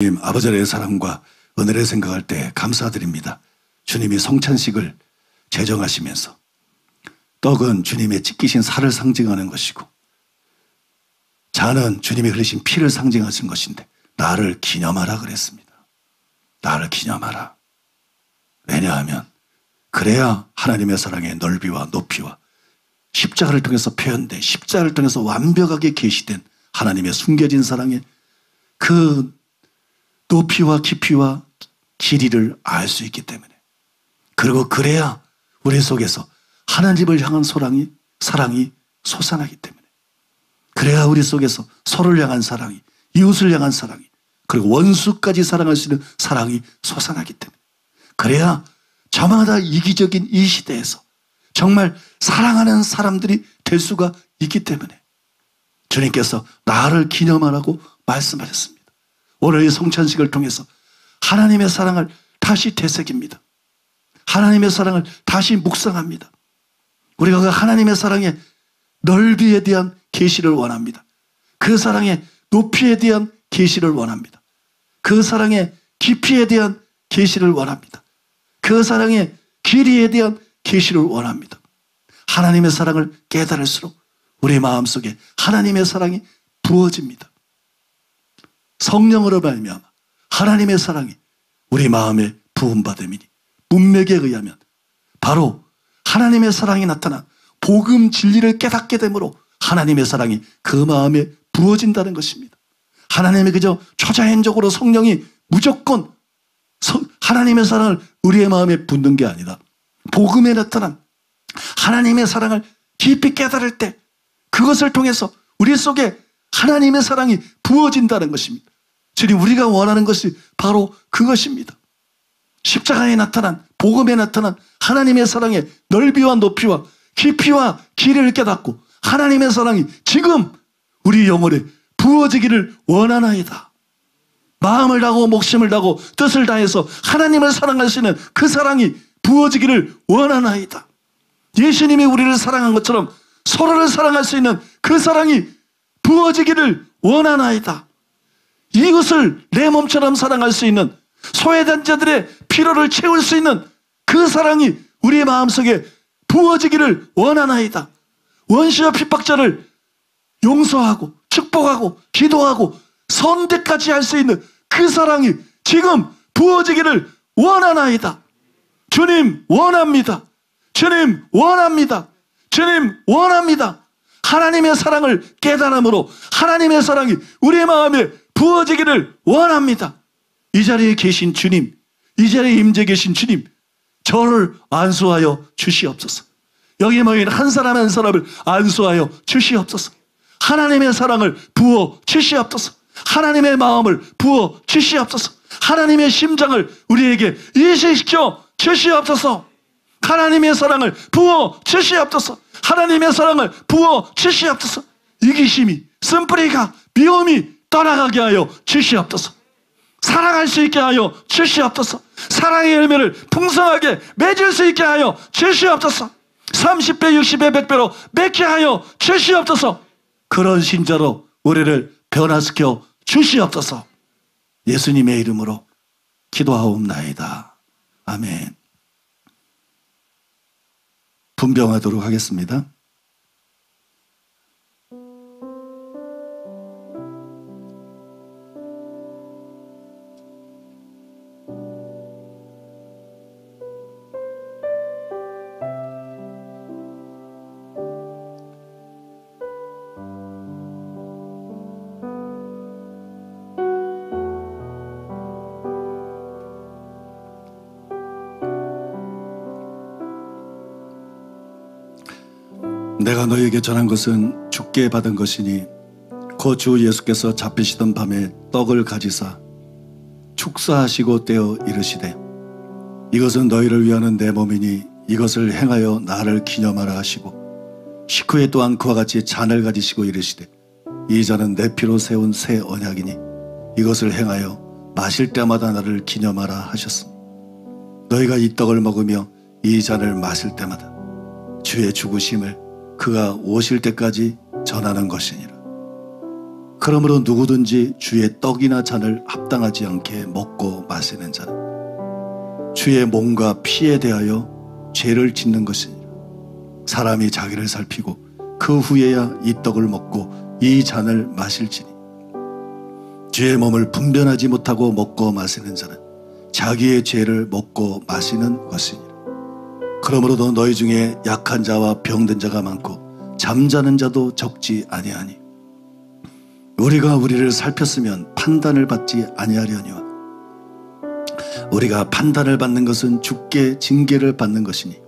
주님 아버지의 사랑과 은혜를 생각할 때 감사드립니다. 주님이 성찬식을 제정하시면서 떡은 주님의 찢기신 살을 상징하는 것이고 잔은 주님이 흘리신 피를 상징하신 것인데 나를 기념하라 그랬습니다. 나를 기념하라. 왜냐하면 그래야 하나님의 사랑의 넓이와 높이와 십자가를 통해서 표현된, 십자가를 통해서 완벽하게 계시된 하나님의 숨겨진 사랑의 그 높이와 깊이와 길이를 알 수 있기 때문에, 그리고 그래야 우리 속에서 하나님을 향한 사랑이 솟아나기 때문에, 그래야 우리 속에서 서로를 향한 사랑이, 이웃을 향한 사랑이, 그리고 원수까지 사랑할 수 있는 사랑이 솟아나기 때문에, 그래야 저마다 이기적인 이 시대에서 정말 사랑하는 사람들이 될 수가 있기 때문에 주님께서 나를 기념하라고 말씀하셨습니다. 오늘 이 성찬식을 통해서 하나님의 사랑을 다시 되새깁니다. 하나님의 사랑을 다시 묵상합니다. 우리가 그 하나님의 사랑의 넓이에 대한 계시를 원합니다. 그 사랑의 높이에 대한 계시를 원합니다. 그 사랑의 깊이에 대한 계시를 원합니다. 그 사랑의 길이에 대한 계시를 원합니다. 하나님의 사랑을 깨달을수록 우리 마음속에 하나님의 사랑이 부어집니다. 성령으로 말미암아 하나님의 사랑이 우리 마음에 부음받음이니 문맥에 의하면 바로 하나님의 사랑이 나타나 복음 진리를 깨닫게 되므로 하나님의 사랑이 그 마음에 부어진다는 것입니다. 하나님이 그저 초자연적으로 성령이 무조건 하나님의 사랑을 우리의 마음에 붓는 게 아니라 복음에 나타난 하나님의 사랑을 깊이 깨달을 때 그것을 통해서 우리 속에 하나님의 사랑이 부어진다는 것입니다. 주님, 우리가 원하는 것이 바로 그것입니다. 십자가에 나타난, 복음에 나타난 하나님의 사랑의 넓이와 높이와 깊이와 길이를 깨닫고 하나님의 사랑이 지금 우리 영혼에 부어지기를 원하나이다. 마음을 다하고 목숨을 다하고 뜻을 다해서 하나님을 사랑할 수 있는 그 사랑이 부어지기를 원하나이다. 예수님이 우리를 사랑한 것처럼 서로를 사랑할 수 있는 그 사랑이 부어지기를 원하나이다. 이것을 내 몸처럼 사랑할 수 있는 소외된 자들의 필요를 채울 수 있는 그 사랑이 우리의 마음속에 부어지기를 원하나이다. 원수와 핍박자를 용서하고 축복하고 기도하고 선대까지 할 수 있는 그 사랑이 지금 부어지기를 원하나이다. 주님 원합니다. 주님 원합니다. 주님 원합니다. 하나님의 사랑을 깨달음으로 하나님의 사랑이 우리의 마음에 부어지기를 원합니다. 이 자리에 계신 주님, 이 자리에 임재 계신 주님, 저를 안수하여 주시옵소서. 여기 모인 한 사람 한 사람을 안수하여 주시옵소서. 하나님의 사랑을 부어 주시옵소서. 하나님의 마음을 부어 주시옵소서. 하나님의 심장을 우리에게 이식시켜 주시옵소서. 하나님의 사랑을 부어 주시옵소서. 하나님의 사랑을 부어 주시옵소서. 이기심이, 쓴뿌리가, 미움이 떠나가게 하여 주시옵소서. 사랑할 수 있게 하여 주시옵소서. 사랑의 열매를 풍성하게 맺을 수 있게 하여 주시옵소서. 30배, 60배, 100배로 맺게 하여 주시옵소서. 그런 신자로 우리를 변화시켜 주시옵소서. 예수님의 이름으로 기도하옵나이다. 아멘. 분병하도록 하겠습니다. 내가 너에게 전한 것은 주께 받은 것이니 그 주 예수께서 잡히시던 밤에 떡을 가지사 축사하시고 떼어 이르시되 이것은 너희를 위하는 내 몸이니 이것을 행하여 나를 기념하라 하시고 식후에 또한 그와 같이 잔을 가지시고 이르시되 이 잔은 내 피로 세운 새 언약이니 이것을 행하여 마실 때마다 나를 기념하라 하셨습니다. 너희가 이 떡을 먹으며 이 잔을 마실 때마다 주의 죽으심을 그가 오실 때까지 전하는 것이니라. 그러므로 누구든지 주의 떡이나 잔을 합당하지 않게 먹고 마시는 자는 주의 몸과 피에 대하여 죄를 짓는 것이니라. 사람이 자기를 살피고 그 후에야 이 떡을 먹고 이 잔을 마실지니 주의 몸을 분별하지 못하고 먹고 마시는 자는 자기의 죄를 먹고 마시는 것이니라. 그러므로도 너희 중에 약한 자와 병든 자가 많고 잠자는 자도 적지 아니하니 우리가 우리를 살폈으면 판단을 받지 아니하려니와 우리가 판단을 받는 것은 주께 징계를 받는 것이니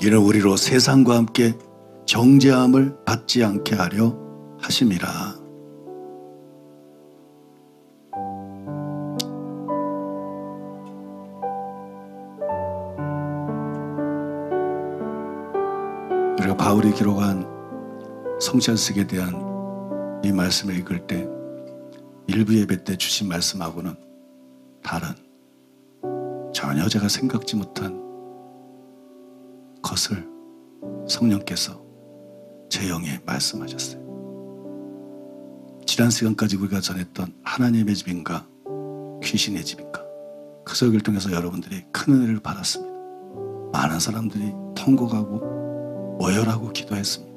이는 우리로 세상과 함께 정죄함을 받지 않게 하려 하심이라. 우리가 바울이 기록한 성찬식에 대한 이 말씀을 읽을 때 일부 예배 때 주신 말씀하고는 다른 전혀 제가 생각지 못한 것을 성령께서 제 영에 말씀하셨어요. 지난 시간까지 우리가 전했던 하나님의 집인가 귀신의 집인가 그 설교를 통해서 여러분들이 큰 은혜를 받았습니다. 많은 사람들이 통곡하고 오열하고 기도했습니다.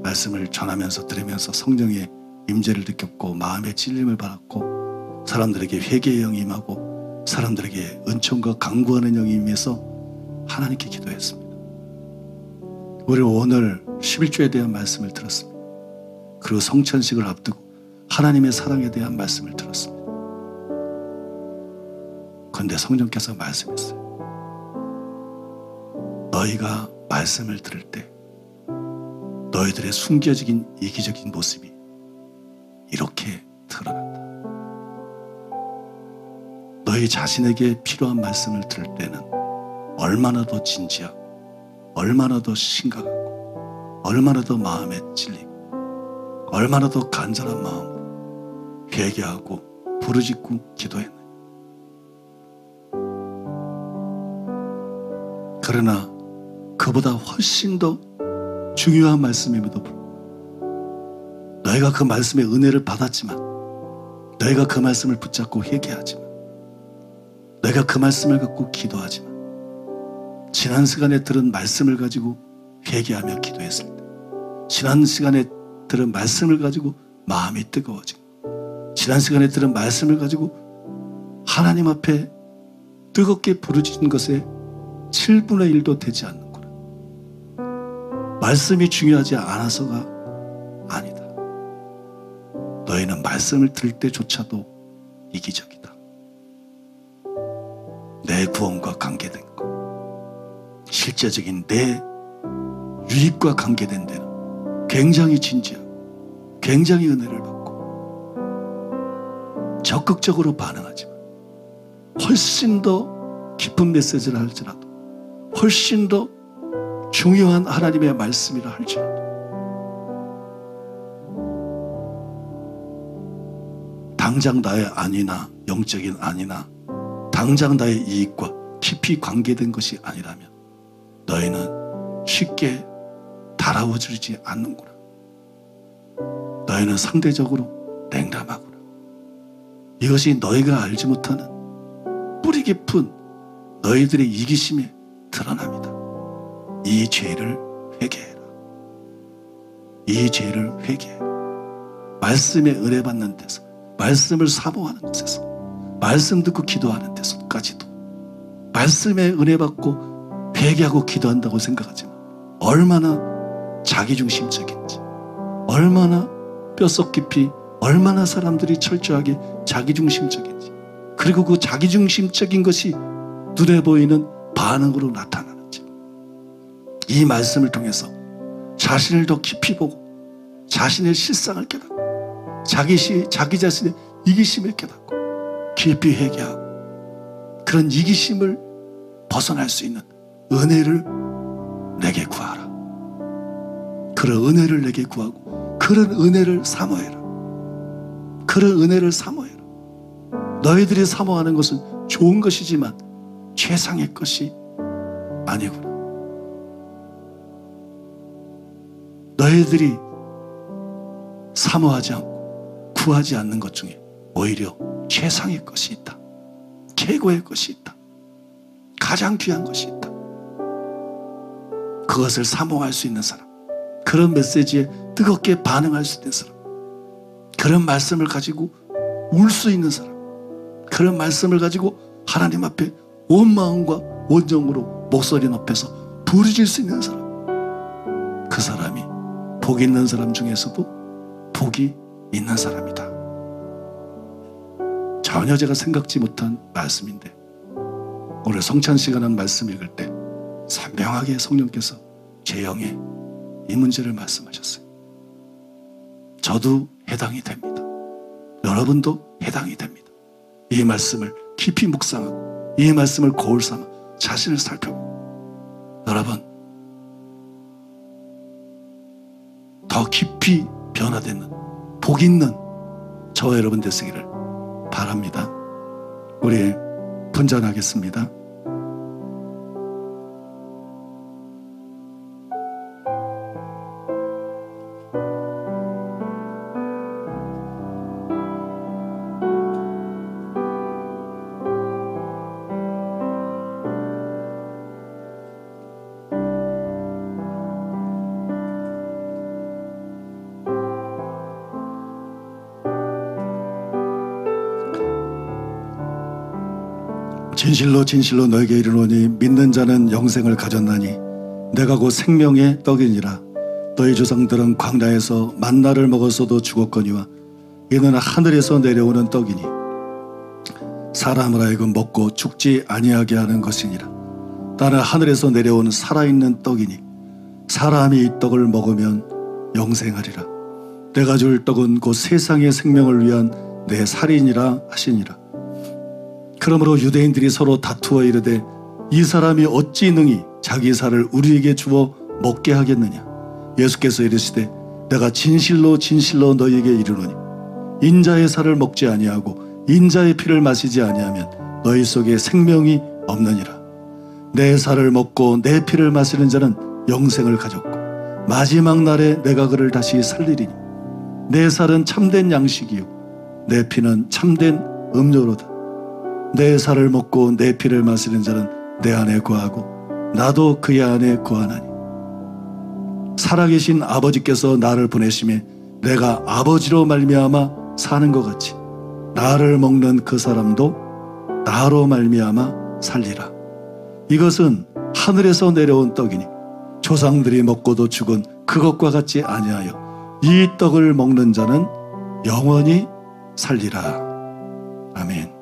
말씀을 전하면서 들으면서 성령의 임재를 느꼈고 마음의 찔림을 받았고 사람들에게 회개의 영이 임하고 사람들에게 은총과 강구하는 영이 임해서 하나님께 기도했습니다. 우리 오늘 11조에 대한 말씀을 들었습니다. 그리고 성찬식을 앞두고 하나님의 사랑에 대한 말씀을 들었습니다. 그런데 성령께서 말씀했어요. 너희가 말씀을 들을 때 너희들의 숨겨진 이기적인 모습이 이렇게 드러난다. 너희 자신에게 필요한 말씀을 들을 때는 얼마나 더 진지하고 얼마나 더 심각하고 얼마나 더 마음에 찔리고 얼마나 더 간절한 마음으로 회개하고 부르짖고 기도했느냐. 그러나 그보다 훨씬 더 중요한 말씀임에도 불구하고 너희가 그 말씀의 은혜를 받았지만 너희가 그 말씀을 붙잡고 회개하지만 너희가 그 말씀을 갖고 기도하지만 지난 시간에 들은 말씀을 가지고 회개하며 기도했을 때 지난 시간에 들은 말씀을 가지고 마음이 뜨거워지고 지난 시간에 들은 말씀을 가지고 하나님 앞에 뜨겁게 부르짖은 것에 7분의 1도 되지 않는구나. 말씀이 중요하지 않아서가 아니다. 너희는 말씀을 들을 때조차도 이기적이다. 내 구원과 관계된 것, 실제적인 내 유익과 관계된 데는 굉장히 진지하고 굉장히 은혜를 받고 적극적으로 반응하지만 훨씬 더 깊은 메시지를 할지라도 훨씬 더 중요한 하나님의 말씀이라 할지라도 당장 나의 안위나 영적인 안위나 당장 나의 이익과 깊이 관계된 것이 아니라면 너희는 쉽게 달아워지지 않는구나. 너희는 상대적으로 냉담하구나. 이것이 너희가 알지 못하는 뿌리 깊은 너희들의 이기심에 드러납니다. 이 죄를 회개해라. 이 죄를 회개해라. 말씀에 은혜 받는 데서, 말씀을 사모하는 곳에서, 말씀 듣고 기도하는 데서까지도 말씀에 은혜 받고 회개하고 기도한다고 생각하지만 얼마나 자기중심적인지, 얼마나 뼛속 깊이, 얼마나 사람들이 철저하게 자기중심적인지, 그리고 그 자기중심적인 것이 눈에 보이는 반응으로 나타나는지, 이 말씀을 통해서 자신을 더 깊이 보고 자신의 실상을 깨닫고 자기 자신의 이기심을 깨닫고 깊이 회개하고 그런 이기심을 벗어날 수 있는 은혜를 내게 구하라. 그런 은혜를 내게 구하고 그런 은혜를 사모해라. 그런 은혜를 사모해라. 너희들이 사모하는 것은 좋은 것이지만 최상의 것이 아니구나. 너희들이 사모하지 않고 구하지 않는 것 중에 오히려 최상의 것이 있다. 최고의 것이 있다. 가장 귀한 것이 있다. 그것을 사모할 수 있는 사람, 그런 메시지에 뜨겁게 반응할 수 있는 사람, 그런 말씀을 가지고 울 수 있는 사람, 그런 말씀을 가지고 하나님 앞에 온 마음과 온정으로 목소리 높여서 부르질 수 있는 사람, 그 사람이 복 있는 사람 중에서도 복이 있는 사람이다. 전혀 제가 생각지 못한 말씀인데 오늘 성찬시간 한 말씀 읽을 때 선명하게 성령께서 제 영에 이 문제를 말씀하셨어요. 저도 해당이 됩니다. 여러분도 해당이 됩니다. 이 말씀을 깊이 묵상하고 이 말씀을 거울 삼아 자신을 살펴보고 여러분 더 깊이 변화되는 복 있는 저와 여러분 되시기를 바랍니다. 우리 분전하겠습니다. 진실로 진실로 너에게 이르노니 믿는 자는 영생을 가졌나니 내가 곧 생명의 떡이니라. 너희 조상들은 광야에서 만나를 먹었어도 죽었거니와 이는 하늘에서 내려오는 떡이니 사람을 하여금 먹고 죽지 아니하게 하는 것이니라. 나는 하늘에서 내려온 살아있는 떡이니 사람이 이 떡을 먹으면 영생하리라. 내가 줄 떡은 곧 세상의 생명을 위한 내 살이니라 하시니라. 그러므로 유대인들이 서로 다투어 이르되 이 사람이 어찌 능히 자기 살을 우리에게 주어 먹게 하겠느냐. 예수께서 이르시되 내가 진실로 진실로 너희에게 이르노니 인자의 살을 먹지 아니하고 인자의 피를 마시지 아니하면 너희 속에 생명이 없느니라. 내 살을 먹고 내 피를 마시는 자는 영생을 가졌고 마지막 날에 내가 그를 다시 살리리니 내 살은 참된 양식이요 내 피는 참된 음료로다. 내 살을 먹고 내 피를 마시는 자는 내 안에 거하고 나도 그의 안에 거하나니 살아계신 아버지께서 나를 보내심에 내가 아버지로 말미암아 사는 것 같이 나를 먹는 그 사람도 나로 말미암아 살리라. 이것은 하늘에서 내려온 떡이니 조상들이 먹고도 죽은 그것과 같지 아니하여 이 떡을 먹는 자는 영원히 살리라. 아멘.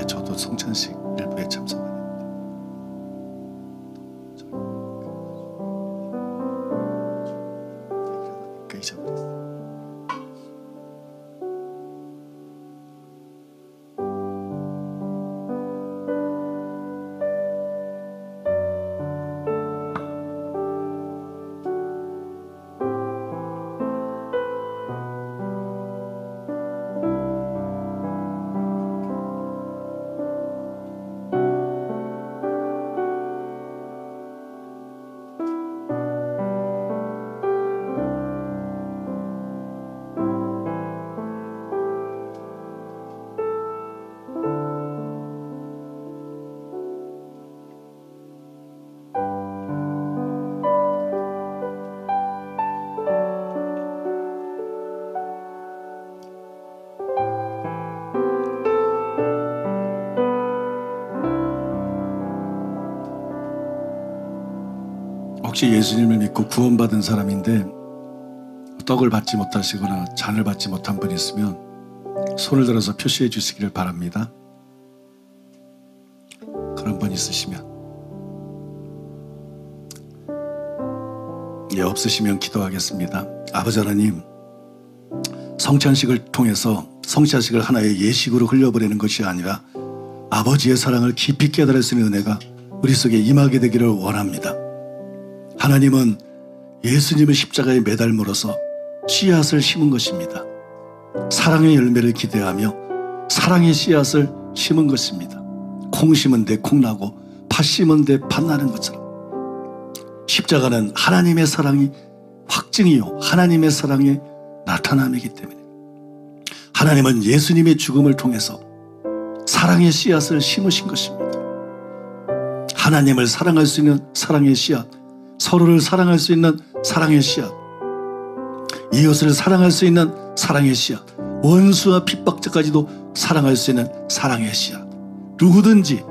저도 성찬식 일부에 참석하는데 잊어버렸어요. 혹시 예수님을 믿고 구원받은 사람인데 떡을 받지 못하시거나 잔을 받지 못한 분이 있으면 손을 들어서 표시해 주시기를 바랍니다. 그런 분 있으시면, 없으시면 기도하겠습니다. 아버지 하나님, 성찬식을 통해서 성찬식을 하나의 예식으로 흘려보내는 것이 아니라 아버지의 사랑을 깊이 깨달을 수 있는 은혜가 우리 속에 임하게 되기를 원합니다. 하나님은 예수님의 십자가에 매달므로써 씨앗을 심은 것입니다. 사랑의 열매를 기대하며 사랑의 씨앗을 심은 것입니다. 콩 심은 데 콩 나고 팥 심은데 팥 나는 것처럼 십자가는 하나님의 사랑이 확증이요 하나님의 사랑의 나타남이기 때문에 하나님은 예수님의 죽음을 통해서 사랑의 씨앗을 심으신 것입니다. 하나님을 사랑할 수 있는 사랑의 씨앗, 서로를 사랑할 수 있는 사랑의 씨앗, 이웃을 사랑할 수 있는 사랑의 씨앗, 원수와 핍박자까지도 사랑할 수 있는 사랑의 씨앗. 누구든지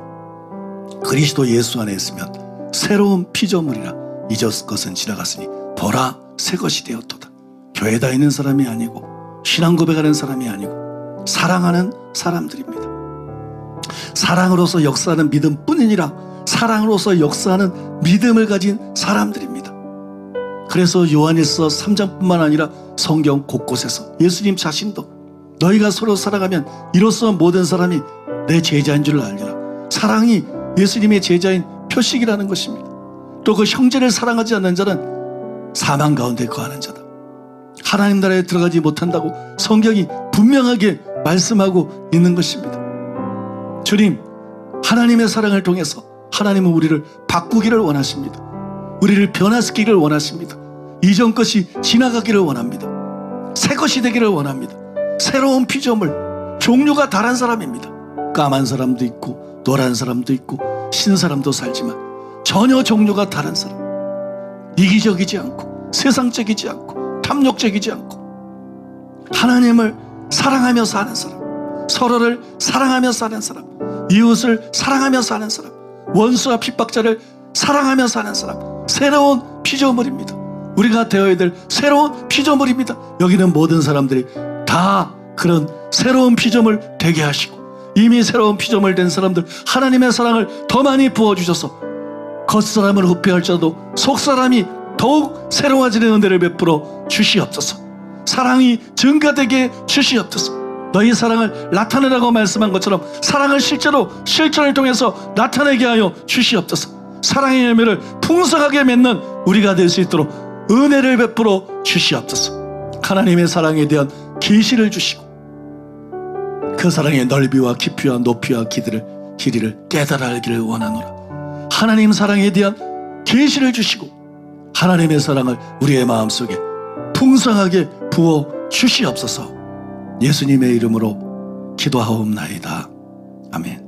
그리스도 예수 안에 있으면 새로운 피조물이라 잊었을 것은 지나갔으니 보라 새 것이 되었도다. 교회 다니는 사람이 아니고 신앙 고백하는 사람이 아니고 사랑하는 사람들입니다. 사랑으로서 역사하는 믿음뿐이니라 사랑으로서 역사하는 믿음을 가진 사람들입니다. 그래서 요한일서 3장뿐만 아니라 성경 곳곳에서 예수님 자신도 너희가 서로 사랑하면 이로써 모든 사람이 내 제자인 줄 알리라. 사랑이 예수님의 제자인 표식이라는 것입니다. 또 그 형제를 사랑하지 않는 자는 사망 가운데 거하는 자다. 하나님 나라에 들어가지 못한다고 성경이 분명하게 말씀하고 있는 것입니다. 주님, 하나님의 사랑을 통해서 하나님은 우리를 바꾸기를 원하십니다. 우리를 변화시키기를 원하십니다. 이전 것이 지나가기를 원합니다. 새 것이 되기를 원합니다. 새로운 피조물, 종류가 다른 사람입니다. 까만 사람도 있고 노란 사람도 있고 신 사람도 살지만 전혀 종류가 다른 사람, 이기적이지 않고 세상적이지 않고 탐욕적이지 않고 하나님을 사랑하며 사는 사람, 서로를 사랑하며 사는 사람, 이웃을 사랑하며 사는 사람, 원수와 핍박자를 사랑하며 사는 사람, 새로운 피조물입니다. 우리가 되어야 될 새로운 피조물입니다. 여기는 모든 사람들이 다 그런 새로운 피조물 되게 하시고 이미 새로운 피조물 된 사람들 하나님의 사랑을 더 많이 부어주셔서 겉사람을 후패할지라도 속사람이 더욱 새로워지는 은혜를 베풀어 주시옵소서. 사랑이 증가되게 주시옵소서. 너희 사랑을 나타내라고 말씀한 것처럼 사랑을 실제로 실천을 통해서 나타내게 하여 주시옵소서. 사랑의 열매를 풍성하게 맺는 우리가 될 수 있도록 은혜를 베풀어 주시옵소서. 하나님의 사랑에 대한 계시를 주시고 그 사랑의 넓이와 깊이와 높이와 길이를 깨달아 알기를 원하노라. 하나님 사랑에 대한 계시를 주시고 하나님의 사랑을 우리의 마음속에 풍성하게 부어 주시옵소서. 예수님의 이름으로 기도하옵나이다. 아멘.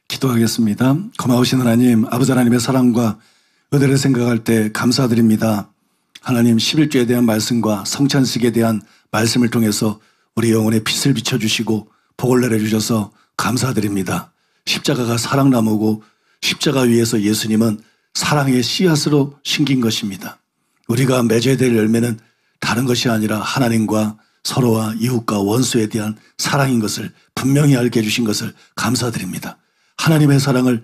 기도하겠습니다. 고마우신 하나님, 아버지 하나님의 사랑과 은혜를 생각할 때 감사드립니다. 하나님 11조에 대한 말씀과 성찬식에 대한 말씀을 통해서 우리 영혼에 빛을 비춰주시고 복을 내려주셔서 감사드립니다. 십자가가 사랑나무고 십자가 위에서 예수님은 사랑의 씨앗으로 심긴 것입니다. 우리가 맺어야 될 열매는 다른 것이 아니라 하나님과 서로와 이웃과 원수에 대한 사랑인 것을 분명히 알게 해주신 것을 감사드립니다. 하나님의 사랑을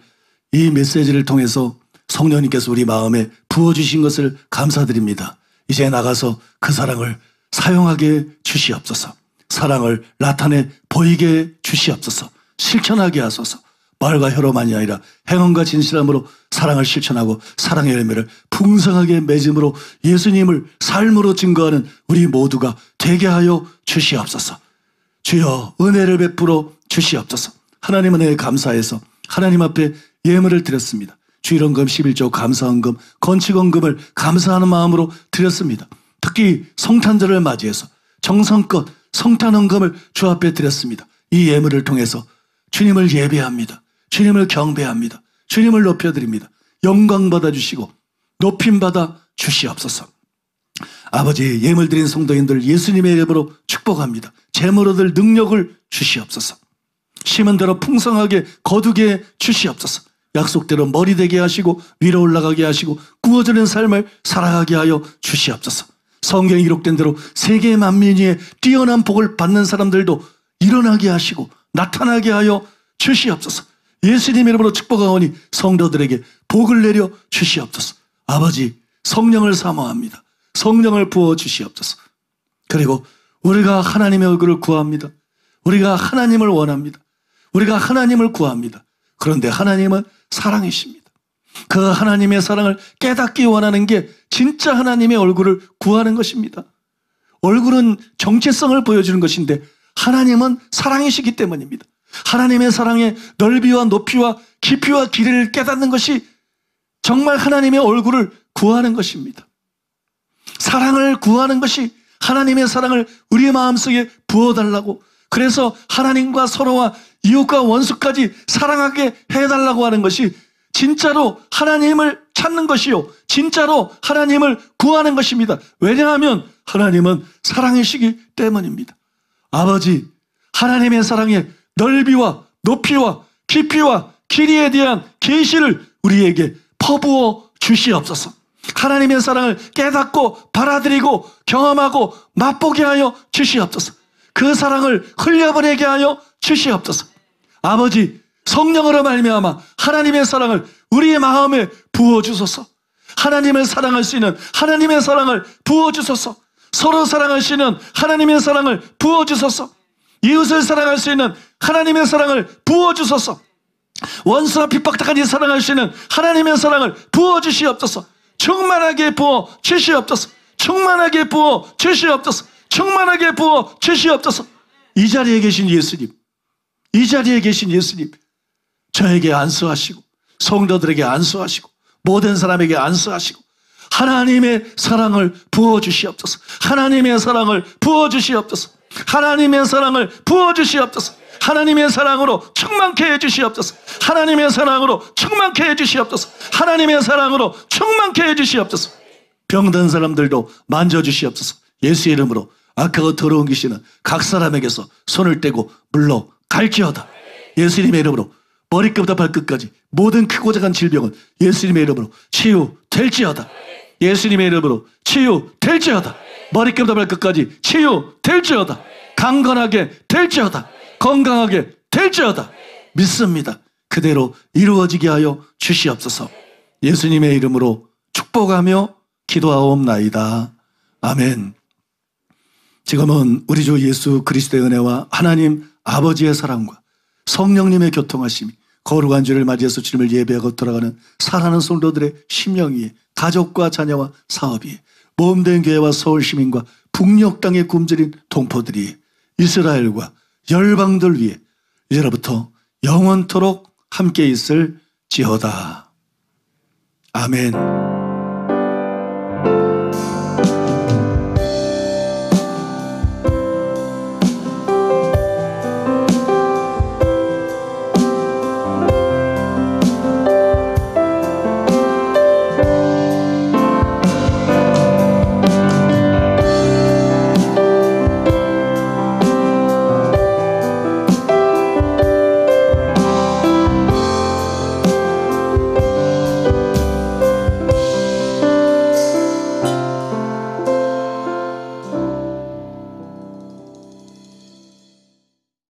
이 메시지를 통해서 성령님께서 우리 마음에 부어주신 것을 감사드립니다. 이제 나가서 그 사랑을 사용하게 주시옵소서. 사랑을 나타내 보이게 주시옵소서. 실천하게 하소서. 말과 혀로만이 아니라 행함과 진실함으로 사랑을 실천하고 사랑의 열매를 풍성하게 맺음으로 예수님을 삶으로 증거하는 우리 모두가 되게 하여 주시옵소서. 주여 은혜를 베풀어 주시옵소서. 하나님 은혜에 감사해서 하나님 앞에 예물을 드렸습니다. 주일헌금 11조 감사헌금 건축헌금을 감사하는 마음으로 드렸습니다. 특히 성탄절을 맞이해서 정성껏 성탄헌금을 주 앞에 드렸습니다. 이 예물을 통해서 주님을 예배합니다. 주님을 경배합니다. 주님을 높여드립니다. 영광 받아주시고 높임 받아 주시옵소서. 아버지, 예물 드린 성도인들 예수님의 이름으로 축복합니다. 재물 얻을 능력을 주시옵소서. 심은 대로 풍성하게 거두게 주시옵소서. 약속대로 머리 되게 하시고 위로 올라가게 하시고 구워지는 삶을 살아가게 하여 주시옵소서. 성경에 기록된 대로 세계 만민 위에 뛰어난 복을 받는 사람들도 일어나게 하시고 나타나게 하여 주시옵소서. 예수님 이름으로 축복하오니 성도들에게 복을 내려 주시옵소서. 아버지, 성령을 사모합니다. 성령을 부어 주시옵소서. 그리고 우리가 하나님의 얼굴을 구합니다. 우리가 하나님을 원합니다. 우리가 하나님을 구합니다. 그런데 하나님은 사랑이십니다. 그 하나님의 사랑을 깨닫기 원하는 게 진짜 하나님의 얼굴을 구하는 것입니다. 얼굴은 정체성을 보여주는 것인데 하나님은 사랑이시기 때문입니다. 하나님의 사랑의 넓이와 높이와 깊이와 길이를 깨닫는 것이 정말 하나님의 얼굴을 구하는 것입니다. 사랑을 구하는 것이 하나님의 사랑을 우리의 마음속에 부어달라고, 그래서 하나님과 서로와 이웃과 원수까지 사랑하게 해달라고 하는 것이 진짜로 하나님을 찾는 것이요, 진짜로 하나님을 구하는 것입니다. 왜냐하면 하나님은 사랑이시기 때문입니다. 아버지, 하나님의 사랑의 넓이와 높이와 깊이와 길이에 대한 계시를 우리에게 퍼부어 주시옵소서. 하나님의 사랑을 깨닫고 받아들이고 경험하고 맛보게 하여 주시옵소서. 그 사랑을 흘려보내게 하여 주시옵소서. 아버지, 성령으로 말미암아 하나님의 사랑을 우리의 마음에 부어주소서. 하나님을 사랑할 수 있는 하나님의 사랑을 부어주소서. 서로 사랑할 수 있는 하나님의 사랑을 부어주소서. 이웃을 사랑할 수 있는 하나님의 사랑을 부어주소서. 원수와 핍박당하니 사랑할 수 있는 하나님의 사랑을 부어주시옵소서. 충만하게 부어 주시옵소서. 충만하게 부어 주시옵소서. 충만하게 부어 주시옵소서. 이 자리에 계신 예수님, 이 자리에 계신 예수님, 저에게 안수하시고 성도들에게 안수하시고 모든 사람에게 안수하시고 하나님의 사랑을 부어주시옵소서. 하나님의 사랑을 부어주시옵소서. 하나님의 사랑을 부어주시옵소서. 하나님의 사랑으로 충만케 해주시옵소서. 하나님의 사랑으로 충만케 해주시옵소서. 하나님의 사랑으로 충만케 해주시옵소서. 병든 사람들도 만져주시옵소서. 예수의 이름으로 악하고 더러운 귀신은 각 사람에게서 손을 떼고 물러갈지어다. 예수님의 이름으로 머리끝부터 발끝까지 모든 크고 작은 질병은 예수님의 이름으로 치유될지어다. 예수님의 이름으로 치유될지어다. 머리끝부터 발끝까지 치유될지어다. 강건하게 될지어다. 건강하게 될지어다. 믿습니다. 그대로 이루어지게 하여 주시옵소서. 예수님의 이름으로 축복하며 기도하옵나이다. 아멘. 지금은 우리 주 예수 그리스도의 은혜와 하나님 아버지의 사랑과 성령님의 교통하심이 거룩한 주를 맞이해서 주님을 예배하고 돌아가는 사랑하는 성도들의 심령 위에, 가족과 자녀와 사업 위에, 모험된 교회와 서울 시민과 북녘 땅에 굶주린 동포들이, 이스라엘과 열방들 위에 이제로부터 영원토록 함께 있을지어다. 아멘.